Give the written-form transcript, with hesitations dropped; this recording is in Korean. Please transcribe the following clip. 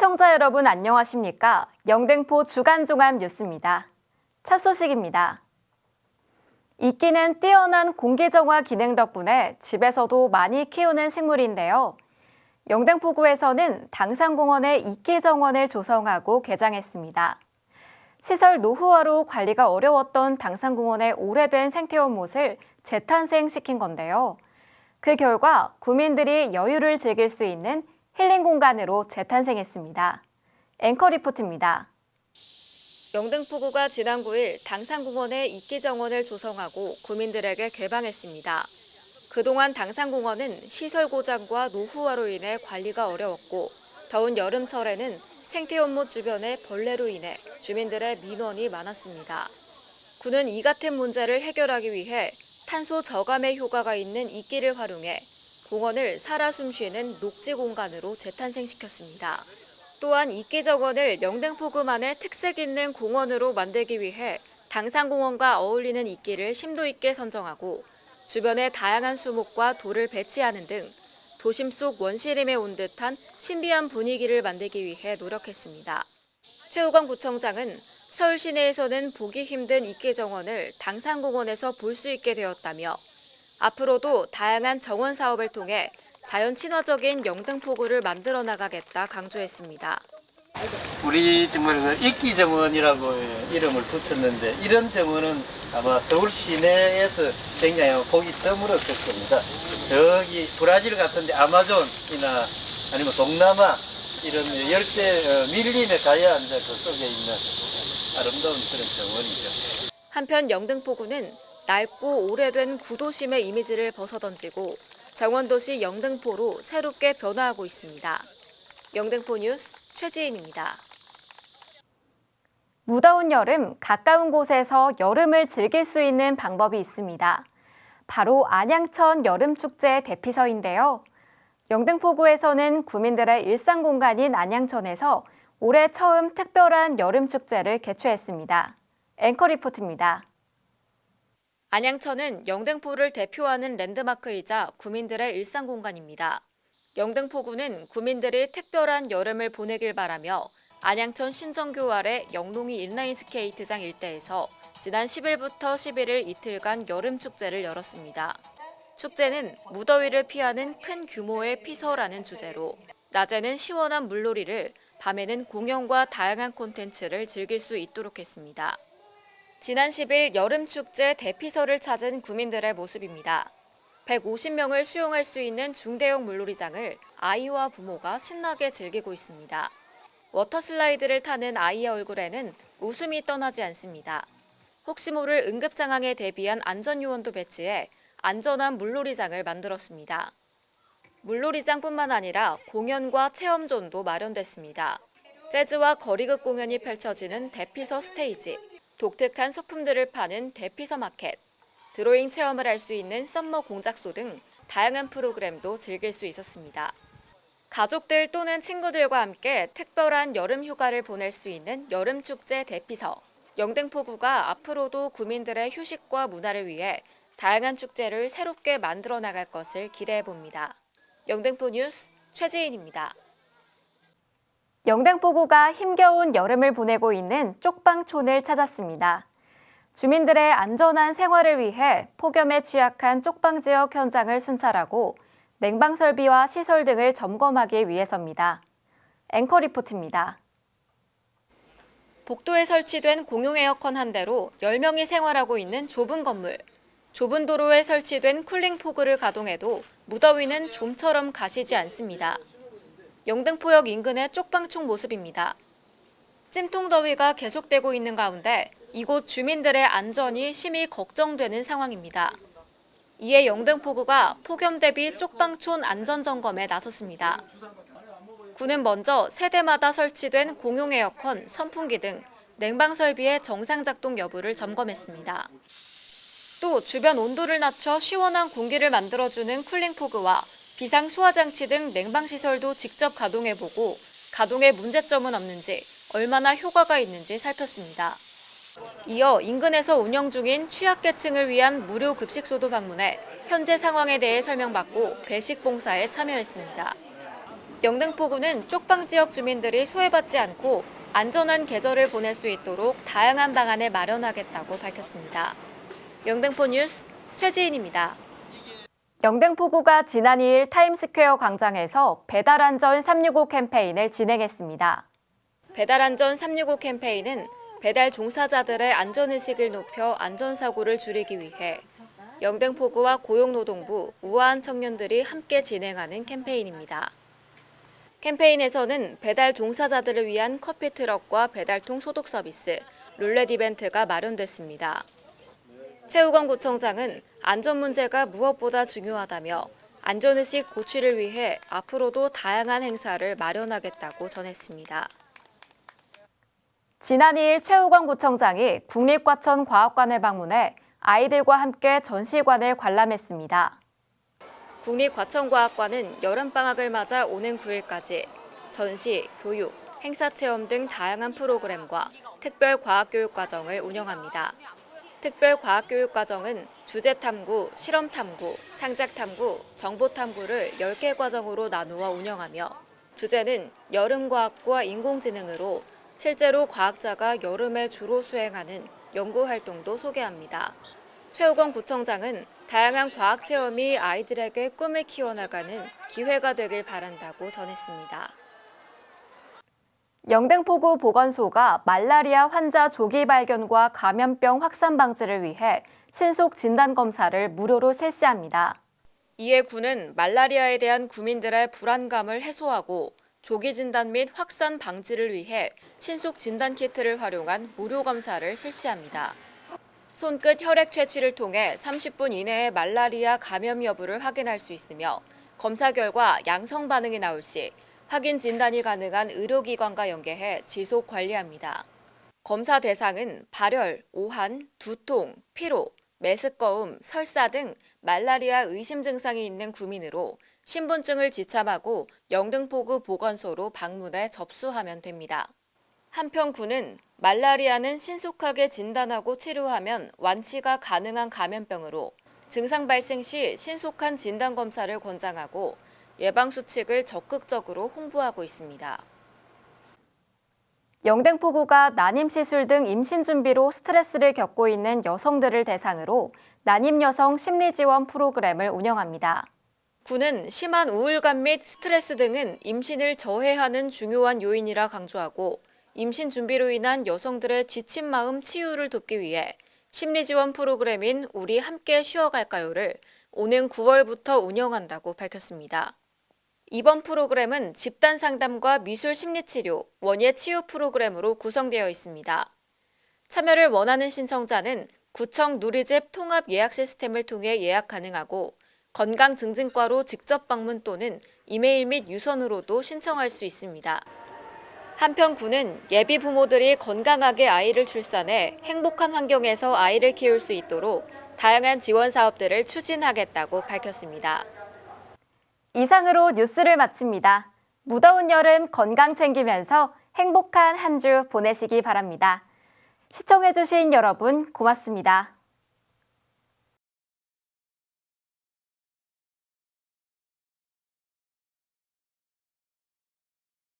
시청자 여러분 안녕하십니까? 영등포 주간종합 뉴스입니다. 첫 소식입니다. 이끼는 뛰어난 공기정화 기능 덕분에 집에서도 많이 키우는 식물인데요. 영등포구에서는 당산공원에 이끼정원을 조성하고 개장했습니다. 시설 노후화로 관리가 어려웠던 당산공원의 오래된 생태연못을 재탄생시킨 건데요. 그 결과 구민들이 여유를 즐길 수 있는 힐링 공간으로 재탄생했습니다. 앵커 리포트입니다. 영등포구가 지난 9일 당산공원에 이끼정원을 조성하고 구민들에게 개방했습니다. 그동안 당산공원은 시설 고장과 노후화로 인해 관리가 어려웠고 더운 여름철에는 생태연못 주변에 벌레로 인해 주민들의 민원이 많았습니다. 구는 이 같은 문제를 해결하기 위해 탄소 저감의 효과가 있는 이끼를 활용해 공원을 살아 숨쉬는 녹지 공간으로 재탄생시켰습니다. 또한 이끼정원을 영등포구만의 특색 있는 공원으로 만들기 위해 당산공원과 어울리는 이끼를 심도 있게 선정하고 주변에 다양한 수목과 돌을 배치하는 등 도심 속 원시림에 온 듯한 신비한 분위기를 만들기 위해 노력했습니다. 최우광 구청장은 서울 시내에서는 보기 힘든 이끼정원을 당산공원에서 볼 수 있게 되었다며 앞으로도 다양한 정원 사업을 통해 자연 친화적인 영등포구를 만들어 나가겠다 강조했습니다. 우리 정원은 이끼정원이라고 이름을 붙였는데 이런 정원은 아마 서울 시내에서 굉장히 보기 드물었을 겁니다. 저기 브라질 같은데 아마존이나 아니면 동남아 이런 열대 밀림에 가야 이제 그 속에 있는 아름다운 그런 정원이죠. 한편 영등포구는 낡고 오래된 구도심의 이미지를 벗어던지고 정원도시 영등포로 새롭게 변화하고 있습니다. 영등포 뉴스 최지인입니다. 무더운 여름, 가까운 곳에서 여름을 즐길 수 있는 방법이 있습니다. 바로 안양천 여름축제 대피소인데요. 영등포구에서는 구민들의 일상 공간인 안양천에서 올해 처음 특별한 여름축제를 개최했습니다. 앵커 리포트입니다. 안양천은 영등포를 대표하는 랜드마크이자 구민들의 일상 공간입니다. 영등포구는 구민들이 특별한 여름을 보내길 바라며 안양천 신정교 아래 영롱이 인라인 스케이트장 일대에서 지난 10일부터 11일 이틀간 여름축제를 열었습니다. 축제는 무더위를 피하는 큰 규모의 피서라는 주제로 낮에는 시원한 물놀이를, 밤에는 공연과 다양한 콘텐츠를 즐길 수 있도록 했습니다. 지난 10일 여름축제 대피소를 찾은 구민들의 모습입니다. 150명을 수용할 수 있는 중대형 물놀이장을 아이와 부모가 신나게 즐기고 있습니다. 워터슬라이드를 타는 아이의 얼굴에는 웃음이 떠나지 않습니다. 혹시 모를 응급 상황에 대비한 안전요원도 배치해 안전한 물놀이장을 만들었습니다. 물놀이장뿐만 아니라 공연과 체험존도 마련됐습니다. 재즈와 거리극 공연이 펼쳐지는 대피소 스테이지, 독특한 소품들을 파는 대피소 마켓, 드로잉 체험을 할 수 있는 썸머 공작소 등 다양한 프로그램도 즐길 수 있었습니다. 가족들 또는 친구들과 함께 특별한 여름 휴가를 보낼 수 있는 여름축제 대피소. 영등포구가 앞으로도 구민들의 휴식과 문화를 위해 다양한 축제를 새롭게 만들어 나갈 것을 기대해 봅니다. 영등포 뉴스 최지인입니다. 영등포구가 힘겨운 여름을 보내고 있는 쪽방촌을 찾았습니다. 주민들의 안전한 생활을 위해 폭염에 취약한 쪽방 지역 현장을 순찰하고 냉방 설비와 시설 등을 점검하기 위해서입니다. 앵커 리포트입니다. 복도에 설치된 공용 에어컨 한 대로 10명이 생활하고 있는 좁은 건물. 좁은 도로에 설치된 쿨링 포그를 가동해도 무더위는 좀처럼 가시지 않습니다. 영등포역 인근의 쪽방촌 모습입니다. 찜통 더위가 계속되고 있는 가운데 이곳 주민들의 안전이 심히 걱정되는 상황입니다. 이에 영등포구가 폭염 대비 쪽방촌 안전점검에 나섰습니다. 구는 먼저 세대마다 설치된 공용 에어컨, 선풍기 등 냉방 설비의 정상 작동 여부를 점검했습니다. 또 주변 온도를 낮춰 시원한 공기를 만들어주는 쿨링포그와 비상 소화장치 등 냉방시설도 직접 가동해보고 가동에 문제점은 없는지, 얼마나 효과가 있는지 살폈습니다. 이어 인근에서 운영 중인 취약계층을 위한 무료 급식소도 방문해 현재 상황에 대해 설명받고 배식 봉사에 참여했습니다. 영등포구는 쪽방 지역 주민들이 소외받지 않고 안전한 계절을 보낼 수 있도록 다양한 방안을 마련하겠다고 밝혔습니다. 영등포 뉴스 최지인입니다. 영등포구가 지난 2일 타임스퀘어 광장에서 배달안전 365 캠페인을 진행했습니다. 배달안전 365 캠페인은 배달 종사자들의 안전의식을 높여 안전사고를 줄이기 위해 영등포구와 고용노동부, 우아한 청년들이 함께 진행하는 캠페인입니다. 캠페인에서는 배달 종사자들을 위한 커피 트럭과 배달통 소독 서비스, 룰렛 이벤트가 마련됐습니다. 최우건 구청장은 안전 문제가 무엇보다 중요하다며 안전의식 고취를 위해 앞으로도 다양한 행사를 마련하겠다고 전했습니다. 지난 2일 최우건 구청장이 국립과천과학관을 방문해 아이들과 함께 전시관을 관람했습니다. 국립과천과학관은 여름방학을 맞아 오는 9일까지 전시, 교육, 행사체험 등 다양한 프로그램과 특별과학교육과정을 운영합니다. 특별과학교육과정은 주제탐구, 실험탐구, 창작탐구, 정보탐구를 10개 과정으로 나누어 운영하며 주제는 여름과학과 인공지능으로 실제로 과학자가 여름에 주로 수행하는 연구활동도 소개합니다. 최우건 구청장은 다양한 과학체험이 아이들에게 꿈을 키워나가는 기회가 되길 바란다고 전했습니다. 영등포구 보건소가 말라리아 환자 조기 발견과 감염병 확산 방지를 위해 신속 진단검사를 무료로 실시합니다. 이에 구는 말라리아에 대한 구민들의 불안감을 해소하고 조기 진단 및 확산 방지를 위해 신속 진단 키트를 활용한 무료 검사를 실시합니다. 손끝 혈액 채취를 통해 30분 이내에 말라리아 감염 여부를 확인할 수 있으며 검사 결과 양성 반응이 나올 시 확인 진단이 가능한 의료기관과 연계해 지속 관리합니다. 검사 대상은 발열, 오한, 두통, 피로, 메스꺼움, 설사 등 말라리아 의심 증상이 있는 구민으로 신분증을 지참하고 영등포구 보건소로 방문해 접수하면 됩니다. 한편 구는 말라리아는 신속하게 진단하고 치료하면 완치가 가능한 감염병으로 증상 발생 시 신속한 진단검사를 권장하고 예방수칙을 적극적으로 홍보하고 있습니다. 영등포구가 난임시술 등 임신 준비로 스트레스를 겪고 있는 여성들을 대상으로 난임여성 심리지원 프로그램을 운영합니다. 구는 심한 우울감 및 스트레스 등은 임신을 저해하는 중요한 요인이라 강조하고 임신 준비로 인한 여성들의 지친 마음 치유를 돕기 위해 심리지원 프로그램인 우리 함께 쉬어갈까요를 오는 9월부터 운영한다고 밝혔습니다. 이번 프로그램은 집단 상담과 미술 심리치료, 원예 치유 프로그램으로 구성되어 있습니다. 참여를 원하는 신청자는 구청 누리집 통합 예약 시스템을 통해 예약 가능하고 건강증진과로 직접 방문 또는 이메일 및 유선으로도 신청할 수 있습니다. 한편 구는 예비 부모들이 건강하게 아이를 출산해 행복한 환경에서 아이를 키울 수 있도록 다양한 지원 사업들을 추진하겠다고 밝혔습니다. 이상으로 뉴스를 마칩니다. 무더운 여름 건강 챙기면서 행복한 한 주 보내시기 바랍니다. 시청해주신 여러분 고맙습니다.